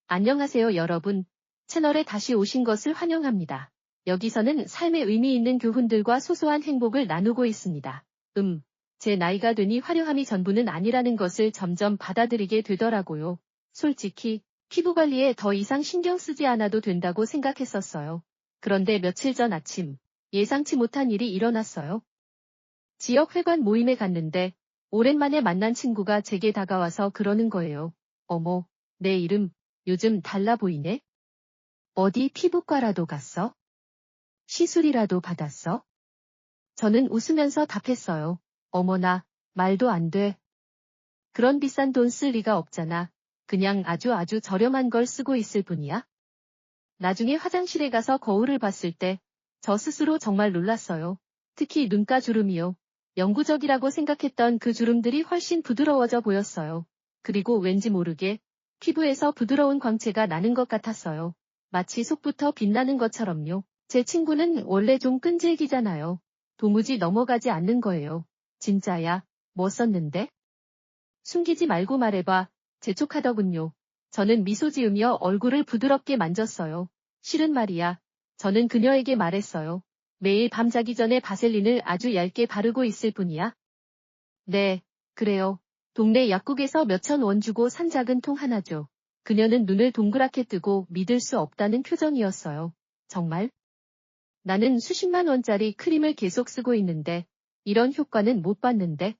안녕하세요 여러분. 채널에 다시 오신 것을 환영합니다. 여기서는 삶의 의미 있는 교훈들과 소소한 행복을 나누고 있습니다. 제 나이가 되니 화려함이 전부는 아니라는 것을 점점 받아들이게 되더라고요. 솔직히 피부 관리에 더 이상 신경 쓰지 않아도 된다고 생각했었어요. 그런데 며칠 전 아침 예상치 못한 일이 일어났어요. 지역 회관 모임에 갔는데 오랜만에 만난 친구가 제게 다가와서 그러는 거예요. 어머, 내 이름 요즘 달라 보이네? 어디 피부과라도 갔어? 시술이라도 받았어? 저는 웃으면서 답했어요. 어머나, 말도 안 돼. 그런 비싼 돈 쓸 리가 없잖아. 그냥 아주 저렴한 걸 쓰고 있을 뿐이야. 나중에 화장실에 가서 거울을 봤을 때 저 스스로 정말 놀랐어요. 특히 눈가 주름이요. 영구적이라고 생각했던 그 주름들이 훨씬 부드러워져 보였어요. 그리고 왠지 모르게 피부에서 부드러운 광채가 나는 것 같았어요. 마치 속부터 빛나는 것처럼요. 제 친구는 원래 좀 끈질기잖아요. 도무지 넘어가지 않는 거예요. 진짜야, 뭐 썼는데? 숨기지 말고 말해봐. 재촉하더군요. 저는 미소 지으며 얼굴을 부드럽게 만졌어요. 실은 말이야. 저는 그녀에게 말했어요. 매일 밤 자기 전에 바셀린을 아주 얇게 바르고 있을 뿐이야. 네, 그래요. 동네 약국에서 몇천 원 주고 산 작은 통 하나죠. 그녀는 눈을 동그랗게 뜨고 믿을 수 없다는 표정이었어요. 정말? 나는 수십만 원짜리 크림을 계속 쓰고 있는데 이런 효과는 못 봤는데.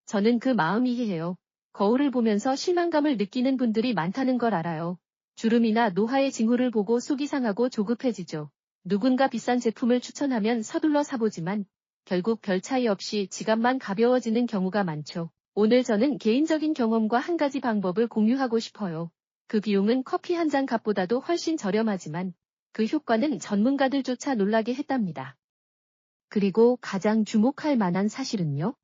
저는 그 마음 이해해요. 거울을 보면서 실망감을 느끼는 분들이 많다는 걸 알아요. 주름이나 노화의 징후를 보고 속이 상하고 조급해지죠. 누군가 비싼 제품을 추천하면 서둘러 사보지만 결국 별 차이 없이 지갑만 가벼워지는 경우가 많죠. 오늘 저는 개인적인 경험과 한 가지 방법을 공유하고 싶어요. 그 비용은 커피 한 잔 값보다도 훨씬 저렴하지만 그 효과는 전문가들조차 놀라게 했답니다. 그리고 가장 주목할 만한 사실은요?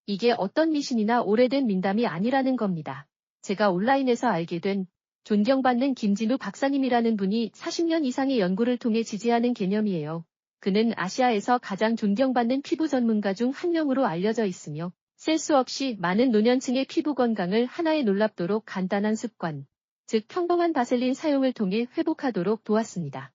이게 어떤 미신이나 오래된 민담이 아니라는 겁니다. 제가 온라인에서 알게 된 존경받는 김진우 박사님이라는 분이 40년 이상의 연구를 통해 지지하는 개념이에요. 그는 아시아에서 가장 존경받는 피부 전문가 중 한 명으로 알려져 있으며 셀 수 없이 많은 노년층의 피부 건강을 하나에 놀랍도록 간단한 습관, 즉 평범한 바셀린 사용을 통해 회복하도록 도왔습니다.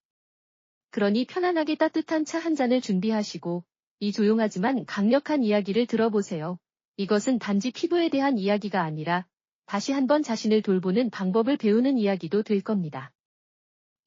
그러니 편안하게 따뜻한 차 한 잔을 준비하시고 이 조용하지만 강력한 이야기를 들어보세요. 이것은 단지 피부에 대한 이야기가 아니라 다시 한번 자신을 돌보는 방법을 배우는 이야기도 될 겁니다.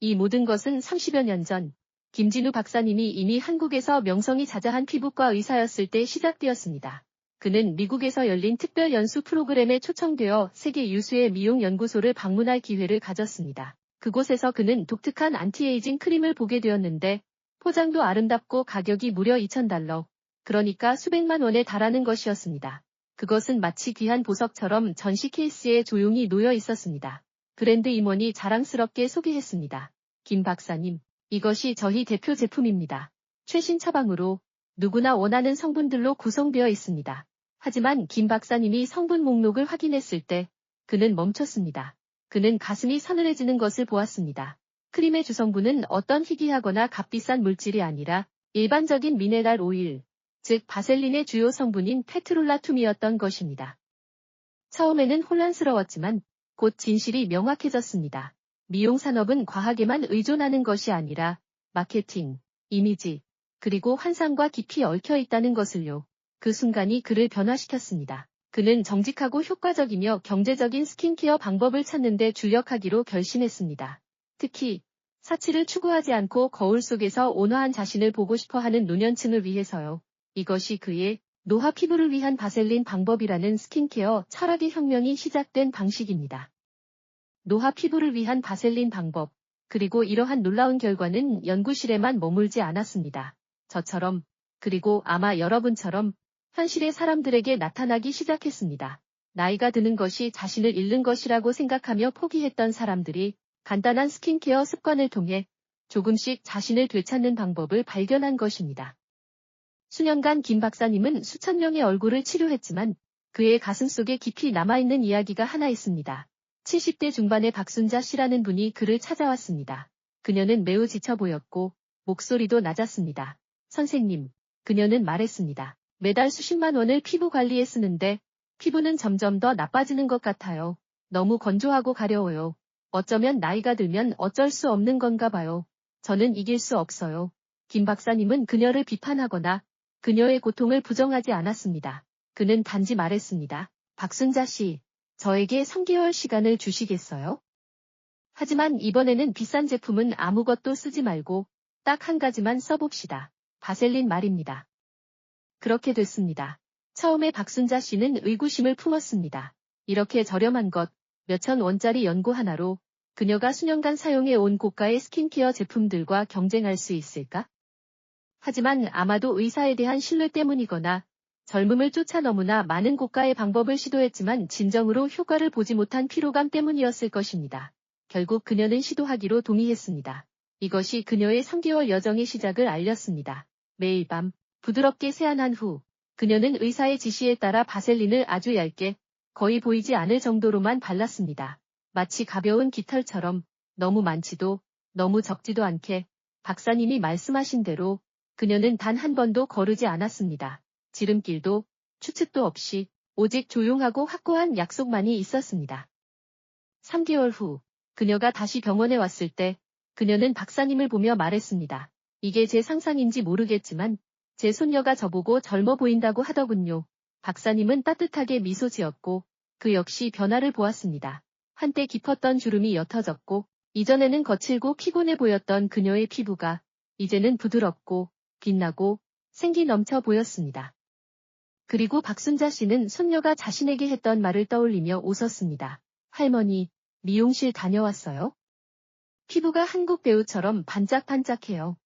이 모든 것은 30여 년 전 김진우 박사님이 이미 한국에서 명성이 자자한 피부과 의사였을 때 시작되었습니다. 그는 미국에서 열린 특별 연수 프로그램에 초청되어 세계 유수의 미용 연구소를 방문할 기회를 가졌습니다. 그곳에서 그는 독특한 안티에이징 크림을 보게 되었는데 포장도 아름답고 가격이 무려 $2,000, 그러니까 수백만 원에 달하는 것이었습니다. 그것은 마치 귀한 보석처럼 전시 케이스에 조용히 놓여 있었습니다. 브랜드 임원이 자랑스럽게 소개했습니다. 김 박사님, 이것이 저희 대표 제품입니다. 최신 처방으로 누구나 원하는 성분들로 구성되어 있습니다. 하지만 김 박사님이 성분 목록을 확인했을 때 그는 멈췄습니다. 그는 가슴이 서늘해지는 것을 보았습니다. 크림의 주성분은 어떤 희귀하거나 값비싼 물질이 아니라 일반적인 미네랄 오일, 즉 바셀린의 주요 성분인 페트롤라툼이었던 것입니다. 처음에는 혼란스러웠지만 곧 진실이 명확해졌습니다. 미용 산업은 과학에만 의존하는 것이 아니라 마케팅, 이미지, 그리고 환상과 깊이 얽혀 있다는 것을요. 그 순간이 그를 변화시켰습니다. 그는 정직하고 효과적이며 경제적인 스킨케어 방법을 찾는 데 주력하기로 결심했습니다. 특히 사치를 추구하지 않고 거울 속에서 온화한 자신을 보고 싶어하는 노년층을 위해서요. 이것이 그의 노화 피부를 위한 바셀린 방법이라는 스킨케어 철학의 혁명이 시작된 방식입니다. 노화 피부를 위한 바셀린 방법, 그리고 이러한 놀라운 결과는 연구실에만 머물지 않았습니다. 저처럼, 그리고 아마 여러분처럼 현실의 사람들에게 나타나기 시작했습니다. 나이가 드는 것이 자신을 잃는 것이라고 생각하며 포기했던 사람들이 간단한 스킨케어 습관을 통해 조금씩 자신을 되찾는 방법을 발견한 것입니다. 수년간 김 박사님은 수천 명의 얼굴을 치료했지만 그의 가슴속에 깊이 남아있는 이야기가 하나 있습니다. 70대 중반의 박순자 씨라는 분이 그를 찾아왔습니다. 그녀는 매우 지쳐 보였고 목소리도 낮았습니다. 선생님, 그녀는 말했습니다. 매달 수십만 원을 피부 관리에 쓰는데 피부는 점점 더 나빠지는 것 같아요. 너무 건조하고 가려워요. 어쩌면 나이가 들면 어쩔 수 없는 건가 봐요. 저는 이길 수 없어요. 김 박사님은 그녀를 비판하거나 그녀의 고통을 부정하지 않았습니다. 그는 단지 말했습니다. 박순자 씨, 저에게 3개월 시간을 주시겠어요? 하지만 이번에는 비싼 제품은 아무것도 쓰지 말고 딱 한 가지만 써봅시다. 바셀린 말입니다. 그렇게 됐습니다. 처음에 박순자 씨는 의구심을 품었습니다. 이렇게 저렴한 것, 몇천 원짜리 연고 하나로 그녀가 수년간 사용해온 고가의 스킨케어 제품들과 경쟁할 수 있을까? 하지만 아마도 의사에 대한 신뢰 때문이거나 젊음을 쫓아 너무나 많은 고가의 방법을 시도했지만 진정으로 효과를 보지 못한 피로감 때문이었을 것입니다. 결국 그녀는 시도하기로 동의했습니다. 이것이 그녀의 3개월 여정의 시작을 알렸습니다. 매일 밤 부드럽게 세안한 후 그녀는 의사의 지시에 따라 바셀린을 아주 얇게 거의 보이지 않을 정도로만 발랐습니다. 마치 가벼운 깃털처럼 너무 많지도 너무 적지도 않게 박사님이 말씀하신 대로 그녀는 단 한 번도 거르지 않았습니다. 지름길도 추측도 없이 오직 조용하고 확고한 약속만이 있었습니다. 3개월 후 그녀가 다시 병원에 왔을 때 그녀는 박사님을 보며 말했습니다. 이게 제 상상인지 모르겠지만 제 손녀가 저보고 젊어 보인다고 하더군요. 박사님은 따뜻하게 미소 지었고 그 역시 변화를 보았습니다. 한때 깊었던 주름이 옅어졌고 이전에는 거칠고 피곤해 보였던 그녀의 피부가 이제는 부드럽고 빛나고 생기 넘쳐 보였습니다. 그리고 박순자 씨는 손녀가 자신에게 했던 말을 떠올리며 웃었습니다. 할머니, 미용실 다녀왔어요? 피부가 한국 배우처럼 반짝반짝해요.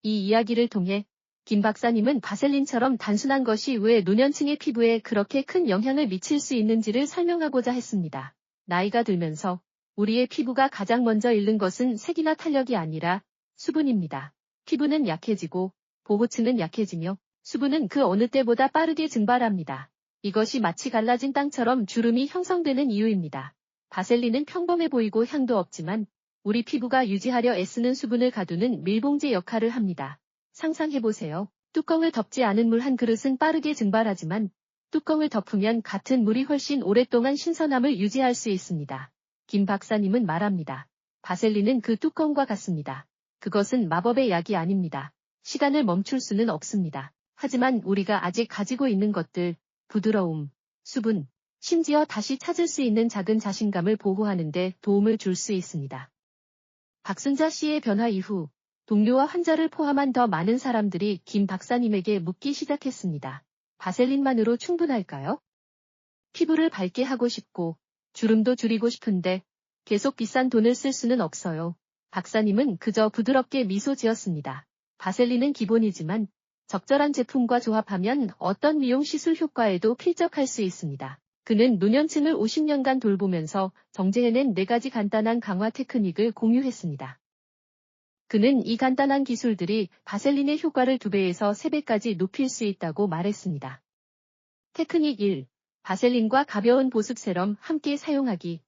이 이야기를 통해 김 박사님은 바셀린처럼 단순한 것이 왜 노년층의 피부에 그렇게 큰 영향을 미칠 수 있는지를 설명하고자 했습니다. 나이가 들면서 우리의 피부가 가장 먼저 잃는 것은 색이나 탄력이 아니라 수분입니다. 피부는 약해지고 보호층은 약해지며 수분은 그 어느 때보다 빠르게 증발합니다. 이것이 마치 갈라진 땅처럼 주름이 형성되는 이유입니다. 바셀린은 평범해 보이고 향도 없지만 우리 피부가 유지하려 애쓰는 수분을 가두는 밀봉제 역할을 합니다. 상상해보세요. 뚜껑을 덮지 않은 물 한 그릇은 빠르게 증발하지만 뚜껑을 덮으면 같은 물이 훨씬 오랫동안 신선함을 유지할 수 있습니다. 김 박사님은 말합니다. 바셀린은 그 뚜껑과 같습니다. 그것은 마법의 약이 아닙니다. 시간을 멈출 수는 없습니다. 하지만 우리가 아직 가지고 있는 것들, 부드러움, 수분, 심지어 다시 찾을 수 있는 작은 자신감을 보호하는 데 도움을 줄 수 있습니다. 박순자 씨의 변화 이후 동료와 환자를 포함한 더 많은 사람들이 김 박사님에게 묻기 시작했습니다. 바셀린만으로 충분할까요? 피부를 밝게 하고 싶고 주름도 줄이고 싶은데 계속 비싼 돈을 쓸 수는 없어요. 박사님은 그저 부드럽게 미소 지었습니다. 바셀린은 기본이지만 적절한 제품과 조합하면 어떤 미용 시술 효과에도 필적할 수 있습니다. 그는 노년층을 50년간 돌보면서 정제해낸 4가지 간단한 강화 테크닉을 공유했습니다. 그는 이 간단한 기술들이 바셀린의 효과를 2배에서 3배까지 높일 수 있다고 말했습니다. 테크닉 1. 바셀린과 가벼운 보습 세럼 함께 사용하기.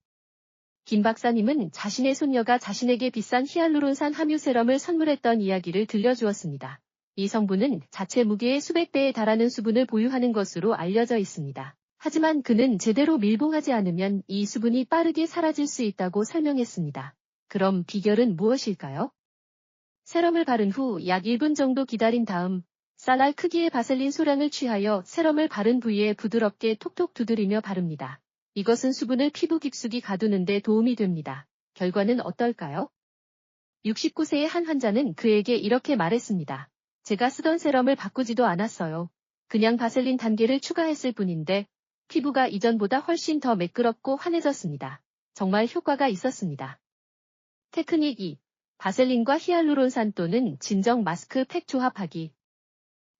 김 박사님은 자신의 손녀가 자신에게 비싼 히알루론산 함유 세럼을 선물했던 이야기를 들려주었습니다. 이 성분은 자체 무게의 수백 배에 달하는 수분을 보유하는 것으로 알려져 있습니다. 하지만 그는 제대로 밀봉하지 않으면 이 수분이 빠르게 사라질 수 있다고 설명했습니다. 그럼 비결은 무엇일까요? 세럼을 바른 후 약 1분 정도 기다린 다음 쌀알 크기의 바셀린 소량을 취하여 세럼을 바른 부위에 부드럽게 톡톡 두드리며 바릅니다. 이것은 수분을 피부 깊숙이 가두는 데 도움이 됩니다. 결과는 어떨까요? 69세의 한 환자는 그에게 이렇게 말했습니다. 제가 쓰던 세럼을 바꾸지도 않았어요. 그냥 바셀린 단계를 추가했을 뿐인데 피부가 이전보다 훨씬 더 매끄럽고 환해졌습니다. 정말 효과가 있었습니다. 테크닉 2. 바셀린과 히알루론산 또는 진정 마스크팩 조합하기.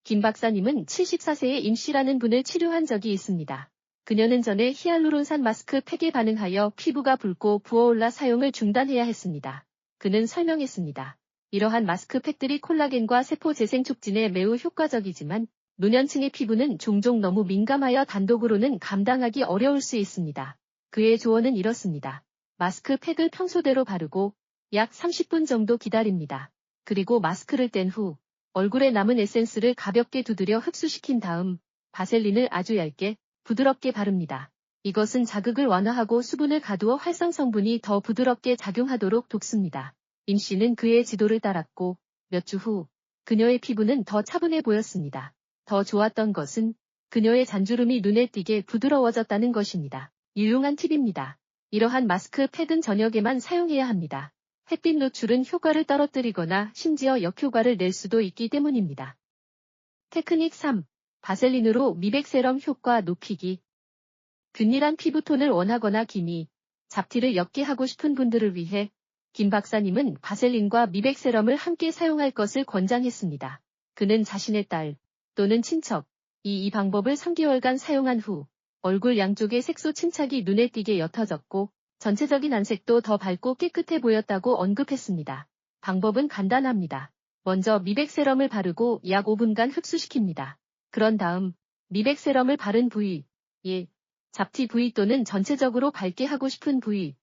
김 박사님은 74세의 임씨라는 분을 치료한 적이 있습니다. 그녀는 전에 히알루론산 마스크팩에 반응하여 피부가 붉고 부어올라 사용을 중단해야 했습니다. 그는 설명했습니다. 이러한 마스크팩들이 콜라겐과 세포 재생 촉진에 매우 효과적이지만 노년층의 피부는 종종 너무 민감하여 단독으로는 감당하기 어려울 수 있습니다. 그의 조언은 이렇습니다. 마스크팩을 평소대로 바르고 약 30분 정도 기다립니다. 그리고 마스크를 뗀 후 얼굴에 남은 에센스를 가볍게 두드려 흡수시킨 다음 바셀린을 아주 얇게 부드럽게 바릅니다. 이것은 자극을 완화하고 수분을 가두어 활성 성분이 더 부드럽게 작용하도록 돕습니다. 임 씨는 그의 지도를 따랐고 몇 주 후 그녀의 피부는 더 차분해 보였습니다. 더 좋았던 것은 그녀의 잔주름이 눈에 띄게 부드러워졌다는 것입니다. 유용한 팁입니다. 이러한 마스크 팩은 저녁에만 사용해야 합니다. 햇빛 노출은 효과를 떨어뜨리거나 심지어 역효과를 낼 수도 있기 때문입니다. 테크닉 3. 바셀린으로 미백 세럼 효과 높이기. 균일한 피부톤을 원하거나 기미, 잡티를 옅게 하고 싶은 분들을 위해 김 박사님은 바셀린과 미백 세럼을 함께 사용할 것을 권장했습니다. 그는 자신의 딸 또는 친척, 이 방법을 3개월간 사용한 후 얼굴 양쪽의 색소 침착이 눈에 띄게 옅어졌고 전체적인 안색도 더 밝고 깨끗해 보였다고 언급했습니다. 방법은 간단합니다. 먼저 미백 세럼을 바르고 약 5분간 흡수시킵니다. 그런 다음 미백 세럼을 바른 부위에 잡티 부위 또는 전체적으로 밝게 하고 싶은 부위에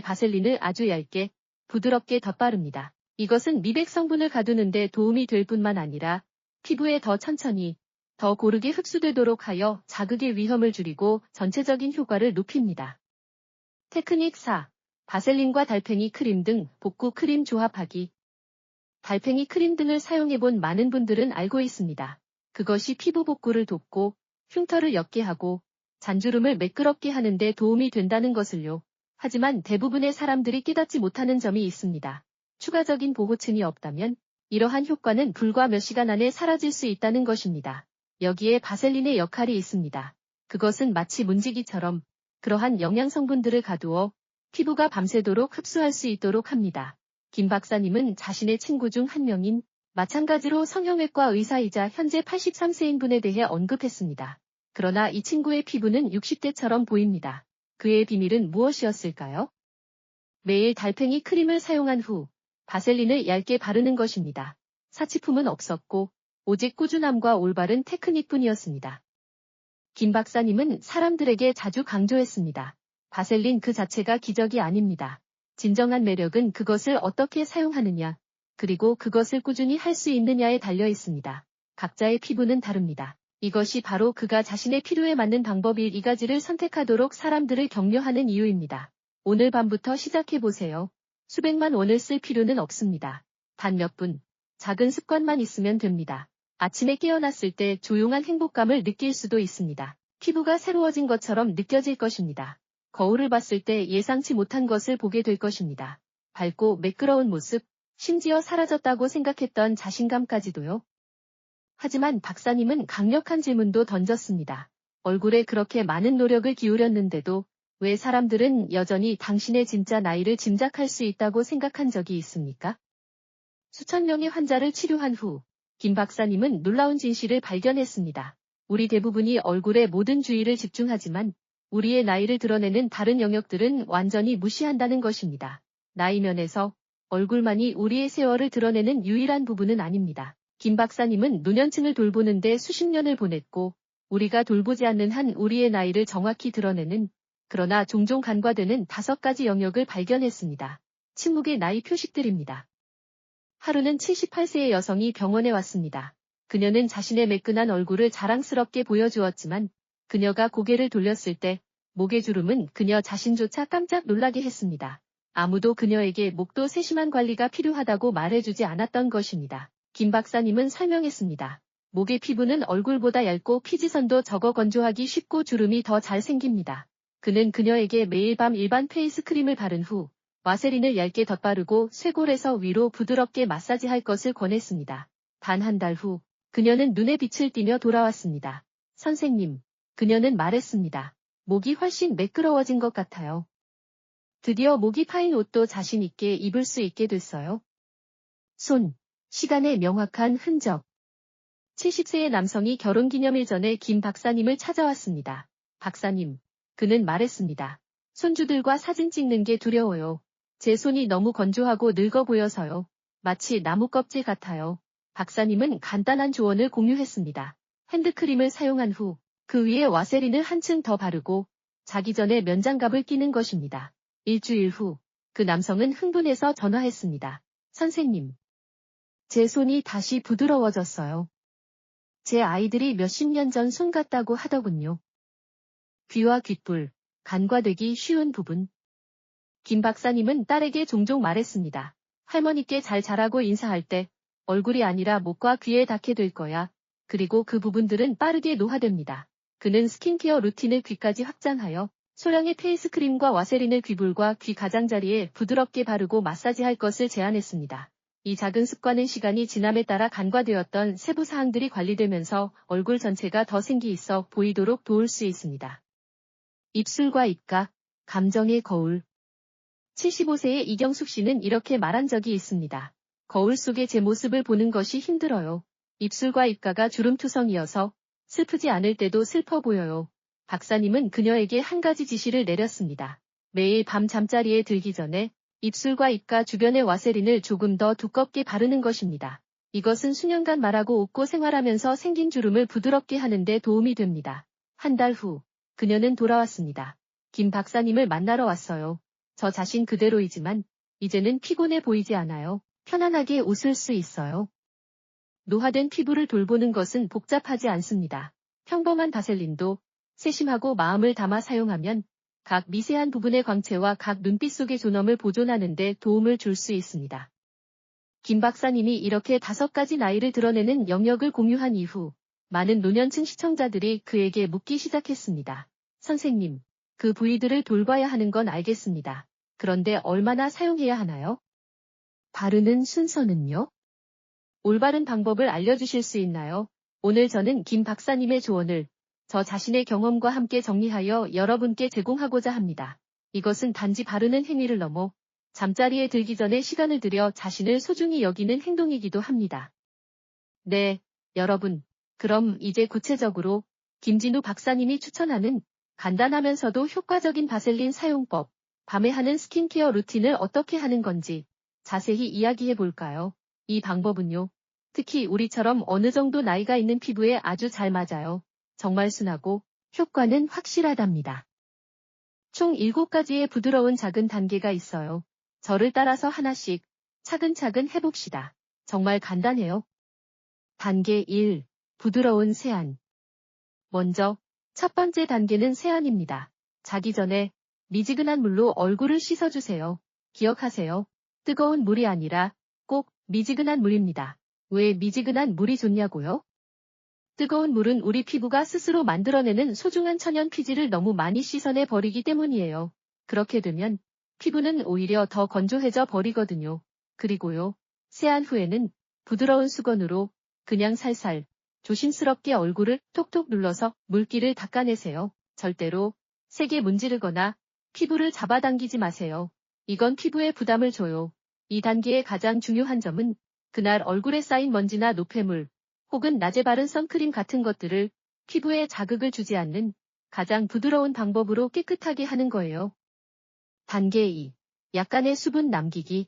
바셀린을 아주 얇게 부드럽게 덧바릅니다. 이것은 미백 성분을 가두는 데 도움이 될 뿐만 아니라 피부에 더 천천히, 더 고르게 흡수되도록 하여 자극의 위험을 줄이고 전체적인 효과를 높입니다. 테크닉 4. 바셀린과 달팽이 크림 등 복구 크림 조합하기. 달팽이 크림 등을 사용해본 많은 분들은 알고 있습니다. 그것이 피부 복구를 돕고 흉터를 옅게 하고 잔주름을 매끄럽게 하는 데 도움이 된다는 것을요. 하지만 대부분의 사람들이 깨닫지 못하는 점이 있습니다. 추가적인 보호층이 없다면 이러한 효과는 불과 몇 시간 안에 사라질 수 있다는 것입니다. 여기에 바셀린의 역할이 있습니다. 그것은 마치 문지기처럼 그러한 영양 성분들을 가두어 피부가 밤새도록 흡수할 수 있도록 합니다. 김 박사님은 자신의 친구 중 한 명인 마찬가지로 성형외과 의사이자 현재 83세인 분에 대해 언급했습니다. 그러나 이 친구의 피부는 60대처럼 보입니다. 그의 비밀은 무엇이었을까요? 매일 달팽이 크림을 사용한 후 바셀린을 얇게 바르는 것입니다. 사치품은 없었고 오직 꾸준함과 올바른 테크닉뿐이었습니다. 김 박사님은 사람들에게 자주 강조했습니다. 바셀린 그 자체가 기적이 아닙니다. 진정한 매력은 그것을 어떻게 사용하느냐, 그리고 그것을 꾸준히 할 수 있느냐에 달려 있습니다. 각자의 피부는 다릅니다. 이것이 바로 그가 자신의 필요에 맞는 방법일 이 가지를 선택하도록 사람들을 격려하는 이유입니다. 오늘 밤부터 시작해보세요. 수백만 원을 쓸 필요는 없습니다. 단 몇 분, 작은 습관만 있으면 됩니다. 아침에 깨어났을 때 조용한 행복감을 느낄 수도 있습니다. 피부가 새로워진 것처럼 느껴질 것입니다. 거울을 봤을 때 예상치 못한 것을 보게 될 것입니다. 밝고 매끄러운 모습, 심지어 사라졌다고 생각했던 자신감까지도요. 하지만 박사님은 강력한 질문도 던졌습니다. 얼굴에 그렇게 많은 노력을 기울였는데도 왜 사람들은 여전히 당신의 진짜 나이를 짐작할 수 있다고 생각한 적이 있습니까? 수천 명의 환자를 치료한 후 김 박사님은 놀라운 진실을 발견했습니다. 우리 대부분이 얼굴에 모든 주의를 집중하지만 우리의 나이를 드러내는 다른 영역들은 완전히 무시한다는 것입니다. 나이 면에서 얼굴만이 우리의 세월을 드러내는 유일한 부분은 아닙니다. 김 박사님은 노년층을 돌보는데 수십 년을 보냈고 우리가 돌보지 않는 한 우리의 나이를 정확히 드러내는 그러나 종종 간과되는 5가지 영역을 발견했습니다. 침묵의 나이 표식들입니다. 하루는 78세의 여성이 병원에 왔습니다. 그녀는 자신의 매끈한 얼굴을 자랑스럽게 보여주었지만 그녀가 고개를 돌렸을 때 목의 주름은 그녀 자신조차 깜짝 놀라게 했습니다. 아무도 그녀에게 목도 세심한 관리가 필요하다고 말해주지 않았던 것입니다. 김 박사님은 설명했습니다. 목의 피부는 얼굴보다 얇고 피지선도 적어 건조하기 쉽고 주름이 더 잘 생깁니다. 그는 그녀에게 매일 밤 일반 페이스 크림을 바른 후 와세린을 얇게 덧바르고 쇄골에서 위로 부드럽게 마사지할 것을 권했습니다. 단 한 달 후 그녀는 눈에 빛을 띠며 돌아왔습니다. 선생님, 그녀는 말했습니다. 목이 훨씬 매끄러워진 것 같아요. 드디어 목이 파인 옷도 자신 있게 입을 수 있게 됐어요. 시간의 명확한 흔적. 70세의 남성이 결혼기념일 전에 김 박사님을 찾아왔습니다. 박사님, 그는 말했습니다. 손주들과 사진 찍는 게 두려워요. 제 손이 너무 건조하고 늙어 보여서요. 마치 나무 껍질 같아요. 박사님은 간단한 조언을 공유했습니다. 핸드크림을 사용한 후 그 위에 와세린을 한층 더 바르고 자기 전에 면장갑을 끼는 것입니다. 일주일 후 그 남성은 흥분해서 전화했습니다. 선생님, 제 손이 다시 부드러워졌어요. 제 아이들이 몇십 년 전 손 같다고 하더군요. 귀와 귓불, 간과되기 쉬운 부분. 김 박사님은 딸에게 종종 말했습니다. 할머니께 잘 자라고 인사할 때 얼굴이 아니라 목과 귀에 닿게 될 거야. 그리고 그 부분들은 빠르게 노화됩니다. 그는 스킨케어 루틴을 귀까지 확장하여 소량의 페이스크림과 와세린을 귀불과 귀 가장자리에 부드럽게 바르고 마사지할 것을 제안했습니다. 이 작은 습관은 시간이 지남에 따라 간과되었던 세부 사항들이 관리되면서 얼굴 전체가 더 생기 있어 보이도록 도울 수 있습니다. 입술과 입가, 감정의 거울. 75세의 이경숙 씨는 이렇게 말한 적이 있습니다. 거울 속의 제 모습을 보는 것이 힘들어요. 입술과 입가가 주름투성이어서 슬프지 않을 때도 슬퍼 보여요. 박사님은 그녀에게 한 가지 지시를 내렸습니다. 매일 밤 잠자리에 들기 전에 입술과 입가 주변의 와세린을 조금 더 두껍게 바르는 것입니다. 이것은 수년간 말하고 웃고 생활하면서 생긴 주름을 부드럽게 하는 데 도움이 됩니다. 한 달 후, 그녀는 돌아왔습니다. 김 박사님을 만나러 왔어요. 저 자신 그대로이지만 이제는 피곤해 보이지 않아요. 편안하게 웃을 수 있어요. 노화된 피부를 돌보는 것은 복잡하지 않습니다. 평범한 바셀린도 세심하고 마음을 담아 사용하면 각 미세한 부분의 광채와 각 눈빛 속의 존엄을 보존하는 데 도움을 줄 수 있습니다. 김 박사님이 이렇게 5가지 나이를 드러내는 영역을 공유한 이후 많은 노년층 시청자들이 그에게 묻기 시작했습니다. 선생님, 그 부위들을 돌봐야 하는 건 알겠습니다. 그런데 얼마나 사용해야 하나요? 바르는 순서는요? 올바른 방법을 알려주실 수 있나요? 오늘 저는 김 박사님의 조언을 저 자신의 경험과 함께 정리하여 여러분께 제공하고자 합니다. 이것은 단지 바르는 행위를 넘어 잠자리에 들기 전에 시간을 들여 자신을 소중히 여기는 행동이기도 합니다. 네, 여러분. 그럼 이제 구체적으로 김진우 박사님이 추천하는 간단하면서도 효과적인 바셀린 사용법, 밤에 하는 스킨케어 루틴을 어떻게 하는 건지 자세히 이야기해 볼까요? 이 방법은요. 특히 우리처럼 어느 정도 나이가 있는 피부에 아주 잘 맞아요. 정말 순하고 효과는 확실하답니다. 총 7가지의 부드러운 작은 단계가 있어요. 저를 따라서 하나씩 차근차근 해봅시다. 정말 간단해요. 단계 1. 부드러운 세안. 먼저 첫 번째 단계는 세안입니다. 자기 전에 미지근한 물로 얼굴을 씻어주세요. 기억하세요. 뜨거운 물이 아니라 꼭 미지근한 물입니다. 왜 미지근한 물이 좋냐고요? 뜨거운 물은 우리 피부가 스스로 만들어내는 소중한 천연 피지를 너무 많이 씻어내 버리기 때문이에요. 그렇게 되면 피부는 오히려 더 건조해져 버리거든요. 그리고요, 세안 후에는 부드러운 수건으로 그냥 살살, 조심스럽게 얼굴을 톡톡 눌러서 물기를 닦아내세요. 절대로 세게 문지르거나 피부를 잡아당기지 마세요. 이건 피부에 부담을 줘요. 이 단계의 가장 중요한 점은 그날 얼굴에 쌓인 먼지나 노폐물, 혹은 낮에 바른 선크림 같은 것들을 피부에 자극을 주지 않는 가장 부드러운 방법으로 깨끗하게 하는 거예요. 단계 2. 약간의 수분 남기기.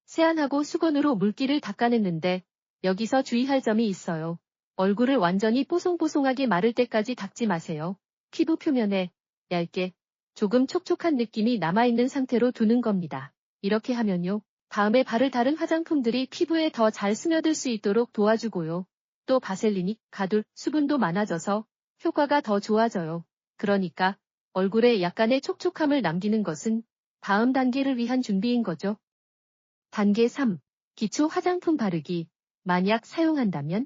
세안하고 수건으로 물기를 닦아냈는데 여기서 주의할 점이 있어요. 얼굴을 완전히 뽀송뽀송하게 마를 때까지 닦지 마세요. 피부 표면에 얇게 조금 촉촉한 느낌이 남아있는 상태로 두는 겁니다. 이렇게 하면요. 다음에 바를 다른 화장품들이 피부에 더 잘 스며들 수 있도록 도와주고요. 또 바셀린이 가둘 수분도 많아져서 효과가 더 좋아져요. 그러니까 얼굴에 약간의 촉촉함을 남기는 것은 다음 단계를 위한 준비인 거죠. 단계 3. 기초 화장품 바르기. 만약 사용한다면?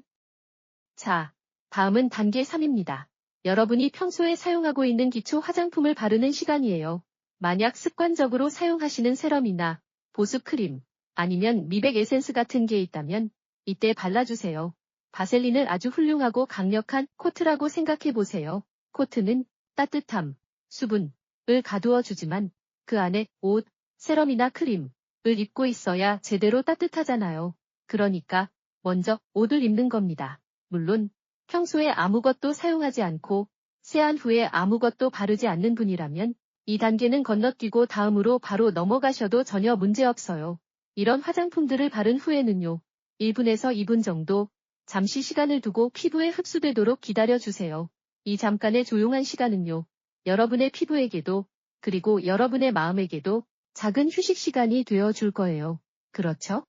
자, 다음은 단계 3입니다. 여러분이 평소에 사용하고 있는 기초 화장품을 바르는 시간이에요. 만약 습관적으로 사용하시는 세럼이나 보습 크림, 아니면 미백 에센스 같은 게 있다면 이때 발라주세요. 바셀린을 아주 훌륭하고 강력한 코트라고 생각해 보세요. 코트는 따뜻함, 수분을 가두어 주지만 그 안에 옷, 세럼이나 크림을 입고 있어야 제대로 따뜻하잖아요. 그러니까 먼저 옷을 입는 겁니다. 물론 평소에 아무것도 사용하지 않고 세안 후에 아무것도 바르지 않는 분이라면 이 단계는 건너뛰고 다음으로 바로 넘어가셔도 전혀 문제없어요. 이런 화장품들을 바른 후에는요. 1분에서 2분 정도 잠시 시간을 두고 피부에 흡수되도록 기다려주세요. 이 잠깐의 조용한 시간은요. 여러분의 피부에게도 그리고 여러분의 마음에게도 작은 휴식 시간이 되어줄 거예요. 그렇죠?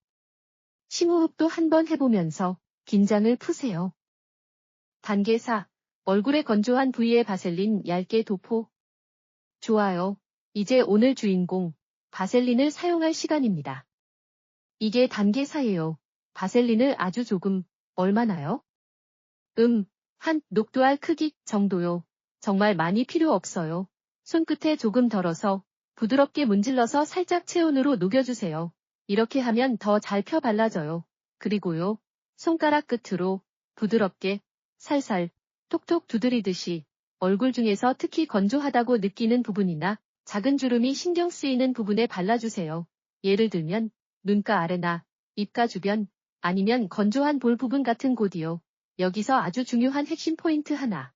심호흡도 한번 해보면서 긴장을 푸세요. 단계 4. 얼굴에 건조한 부위에 바셀린 얇게 도포. 좋아요. 이제 오늘 주인공, 바셀린을 사용할 시간입니다. 이게 단계 4예요. 바셀린을 아주 조금, 얼마나요? 한 녹두알 크기 정도요. 정말 많이 필요 없어요. 손끝에 조금 덜어서 부드럽게 문질러서 살짝 체온으로 녹여주세요. 이렇게 하면 더 잘 펴 발라져요. 그리고요, 손가락 끝으로 부드럽게 살살 톡톡 두드리듯이 얼굴 중에서 특히 건조하다고 느끼는 부분이나 작은 주름이 신경 쓰이는 부분에 발라주세요. 예를 들면 눈가 아래나 입가 주변, 아니면 건조한 볼 부분 같은 곳이요. 여기서 아주 중요한 핵심 포인트 하나.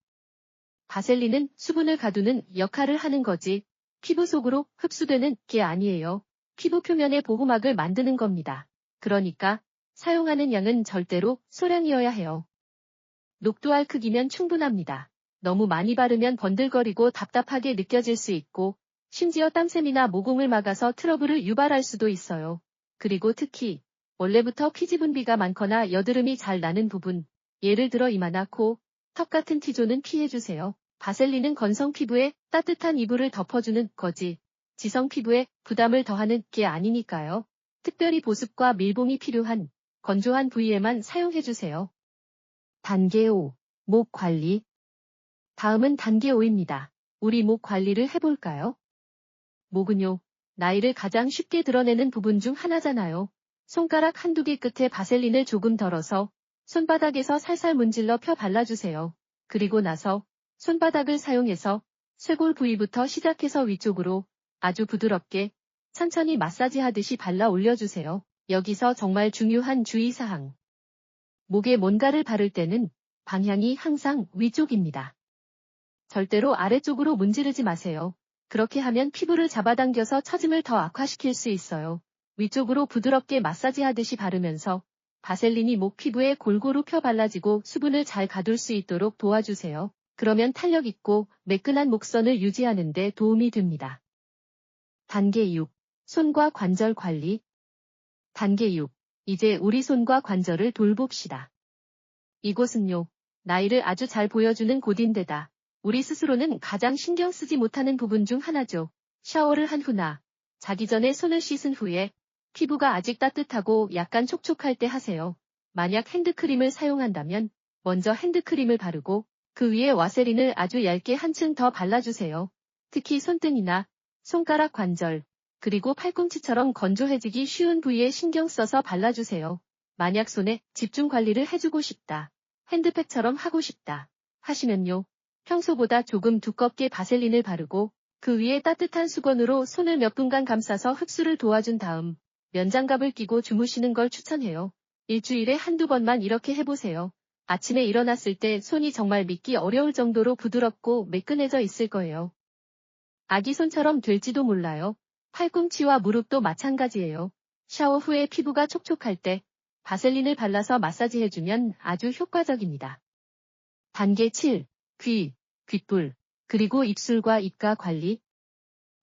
바셀린은 수분을 가두는 역할을 하는 거지 피부 속으로 흡수되는 게 아니에요. 피부 표면에 보호막을 만드는 겁니다. 그러니까 사용하는 양은 절대로 소량이어야 해요. 녹두알 크기면 충분합니다. 너무 많이 바르면 번들거리고 답답하게 느껴질 수 있고 심지어 땀샘이나 모공을 막아서 트러블을 유발할 수도 있어요. 그리고 특히 원래부터 피지 분비가 많거나 여드름이 잘 나는 부분, 예를 들어 이마나 코, 턱 같은 T존은 피해주세요. 바셀린은 건성 피부에 따뜻한 이불을 덮어주는 거지 지성 피부에 부담을 더하는 게 아니니까요. 특별히 보습과 밀봉이 필요한 건조한 부위에만 사용해주세요. 단계 5. 목 관리. 다음은 단계 5입니다. 우리 목 관리를 해볼까요? 목은요, 나이를 가장 쉽게 드러내는 부분 중 하나잖아요. 손가락 한두 개 끝에 바셀린을 조금 덜어서 손바닥에서 살살 문질러 펴 발라주세요. 그리고 나서 손바닥을 사용해서 쇄골 부위부터 시작해서 위쪽으로 아주 부드럽게 천천히 마사지하듯이 발라 올려주세요. 여기서 정말 중요한 주의사항. 목에 뭔가를 바를 때는 방향이 항상 위쪽입니다. 절대로 아래쪽으로 문지르지 마세요. 그렇게 하면 피부를 잡아당겨서 처짐을 더 악화시킬 수 있어요. 위쪽으로 부드럽게 마사지하듯이 바르면서 바셀린이 목 피부에 골고루 펴 발라지고 수분을 잘 가둘 수 있도록 도와주세요. 그러면 탄력 있고 매끈한 목선을 유지하는 데 도움이 됩니다. 단계 6. 손과 관절 관리. 단계 6. 이제 우리 손과 관절을 돌봅시다. 이곳은요, 나이를 아주 잘 보여주는 곳인데다 우리 스스로는 가장 신경 쓰지 못하는 부분 중 하나죠. 샤워를 한 후나 자기 전에 손을 씻은 후에 피부가 아직 따뜻하고 약간 촉촉할 때 하세요. 만약 핸드크림을 사용한다면 먼저 핸드크림을 바르고 그 위에 와세린을 아주 얇게 한층 더 발라주세요. 특히 손등이나 손가락 관절, 그리고 팔꿈치처럼 건조해지기 쉬운 부위에 신경 써서 발라주세요. 만약 손에 집중 관리를 해주고 싶다, 핸드팩처럼 하고 싶다 하시면요, 평소보다 조금 두껍게 바셀린을 바르고 그 위에 따뜻한 수건으로 손을 몇 분간 감싸서 흡수를 도와준 다음 면장갑을 끼고 주무시는 걸 추천해요. 일주일에 한두 번만 이렇게 해보세요. 아침에 일어났을 때 손이 정말 믿기 어려울 정도로 부드럽고 매끈해져 있을 거예요. 아기 손처럼 될지도 몰라요. 팔꿈치와 무릎도 마찬가지예요. 샤워 후에 피부가 촉촉할 때 바셀린을 발라서 마사지해주면 아주 효과적입니다. 단계 7. 귀, 귓불, 그리고 입술과 입가 관리.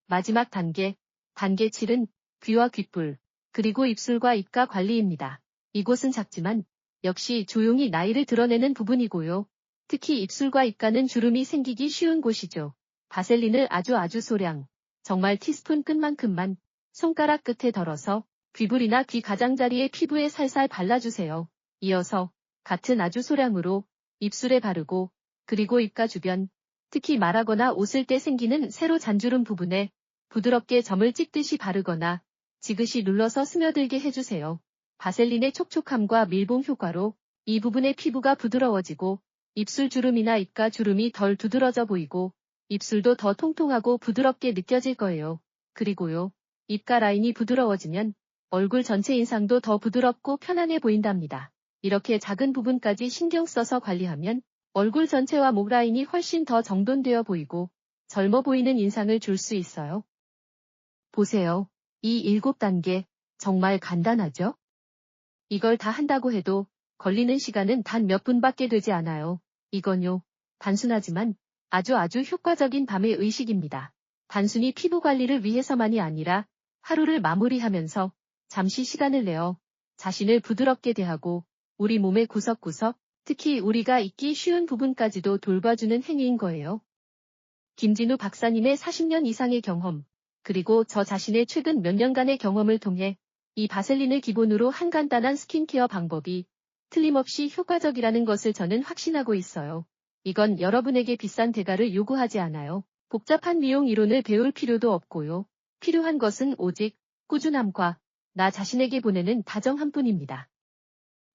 마지막 단계, 단계 7은 귀와 귓불, 그리고 입술과 입가 관리입니다. 이곳은 작지만 역시 조용히 나이를 드러내는 부분이고요. 특히 입술과 입가는 주름이 생기기 쉬운 곳이죠. 바셀린을 아주 소량, 정말 티스푼 끝만큼만 손가락 끝에 덜어서 귀불이나 귀 가장자리의 피부에 살살 발라주세요. 이어서 같은 아주 소량으로 입술에 바르고 그리고 입가 주변, 특히 말하거나 웃을 때 생기는 세로 잔주름 부분에 부드럽게 점을 찍듯이 바르거나 지그시 눌러서 스며들게 해주세요. 바셀린의 촉촉함과 밀봉 효과로 이 부분의 피부가 부드러워지고 입술 주름이나 입가 주름이 덜 두드러져 보이고 입술도 더 통통하고 부드럽게 느껴질 거예요. 그리고요, 입가 라인이 부드러워지면 얼굴 전체 인상도 더 부드럽고 편안해 보인답니다. 이렇게 작은 부분까지 신경 써서 관리하면 얼굴 전체와 목 라인이 훨씬 더 정돈되어 보이고 젊어 보이는 인상을 줄 수 있어요. 보세요. 이 7단계 정말 간단하죠? 이걸 다 한다고 해도 걸리는 시간은 단 몇 분밖에 되지 않아요. 이건요, 단순하지만 아주 효과적인 밤의 의식입니다. 단순히 피부 관리를 위해서만이 아니라 하루를 마무리하면서 잠시 시간을 내어 자신을 부드럽게 대하고 우리 몸의 구석구석, 특히 우리가 잊기 쉬운 부분까지도 돌봐주는 행위인 거예요. 김진우 박사님의 40년 이상의 경험, 그리고 저 자신의 최근 몇 년간의 경험을 통해 이 바셀린을 기본으로 한 간단한 스킨케어 방법이 틀림없이 효과적이라는 것을 저는 확신하고 있어요. 이건 여러분에게 비싼 대가를 요구하지 않아요. 복잡한 미용 이론을 배울 필요도 없고요. 필요한 것은 오직 꾸준함과 나 자신에게 보내는 다정함 뿐입니다.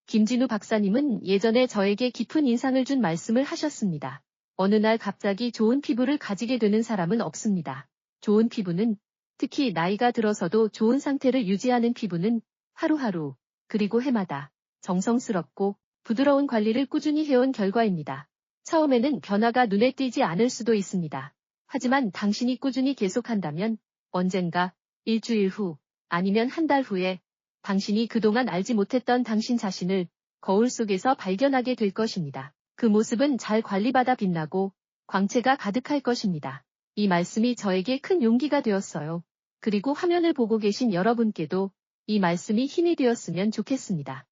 김진우 박사님은 예전에 저에게 깊은 인상을 준 말씀을 하셨습니다. 어느 날 갑자기 좋은 피부를 가지게 되는 사람은 없습니다. 좋은 피부는, 특히 나이가 들어서도 좋은 상태를 유지하는 피부는 하루하루, 그리고 해마다 정성스럽고 부드러운 관리를 꾸준히 해온 결과입니다. 처음에는 변화가 눈에 띄지 않을 수도 있습니다. 하지만 당신이 꾸준히 계속한다면 언젠가 일주일 후, 아니면 한 달 후에 당신이 그동안 알지 못했던 당신 자신을 거울 속에서 발견하게 될 것입니다. 그 모습은 잘 관리받아 빛나고 광채가 가득할 것입니다. 이 말씀이 저에게 큰 용기가 되었어요. 그리고 화면을 보고 계신 여러분께도 이 말씀이 힘이 되었으면 좋겠습니다.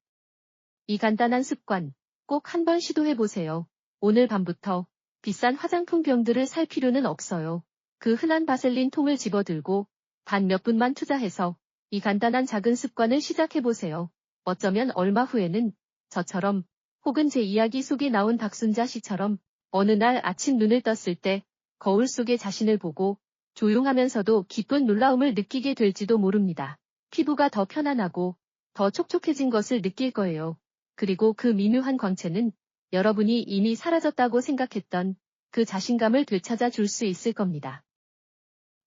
이 간단한 습관, 꼭 한번 시도해보세요. 오늘 밤부터 비싼 화장품 병들을 살 필요는 없어요. 그 흔한 바셀린 통을 집어들고 단 몇 분만 투자해서 이 간단한 작은 습관을 시작해보세요. 어쩌면 얼마 후에는 저처럼 혹은 제 이야기 속에 나온 박순자 씨처럼 어느 날 아침 눈을 떴을 때 거울 속의 자신을 보고 조용하면서도 기쁜 놀라움을 느끼게 될지도 모릅니다. 피부가 더 편안하고 더 촉촉해진 것을 느낄 거예요. 그리고 그 미묘한 광채는 여러분이 이미 사라졌다고 생각했던 그 자신감을 되찾아 줄 수 있을 겁니다.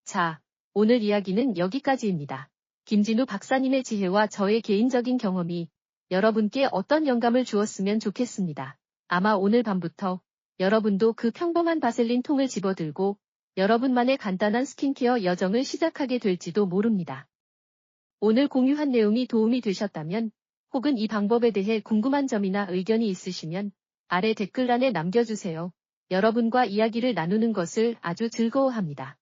자, 오늘 이야기는 여기까지입니다. 김진우 박사님의 지혜와 저의 개인적인 경험이 여러분께 어떤 영감을 주었으면 좋겠습니다. 아마 오늘 밤부터 여러분도 그 평범한 바셀린 통을 집어들고 여러분만의 간단한 스킨케어 여정을 시작하게 될지도 모릅니다. 오늘 공유한 내용이 도움이 되셨다면 혹은 이 방법에 대해 궁금한 점이나 의견이 있으시면 아래 댓글란에 남겨주세요. 여러분과 이야기를 나누는 것을 아주 즐거워합니다.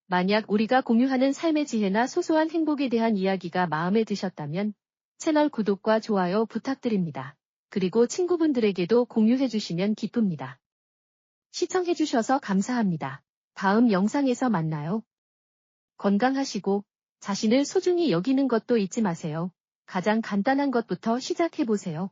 만약 우리가 공유하는 삶의 지혜나 소소한 행복에 대한 이야기가 마음에 드셨다면 채널 구독과 좋아요 부탁드립니다. 그리고 친구분들에게도 공유해주시면 기쁩니다. 시청해주셔서 감사합니다. 다음 영상에서 만나요. 건강하시고 자신을 소중히 여기는 것도 잊지 마세요. 가장 간단한 것부터 시작해보세요.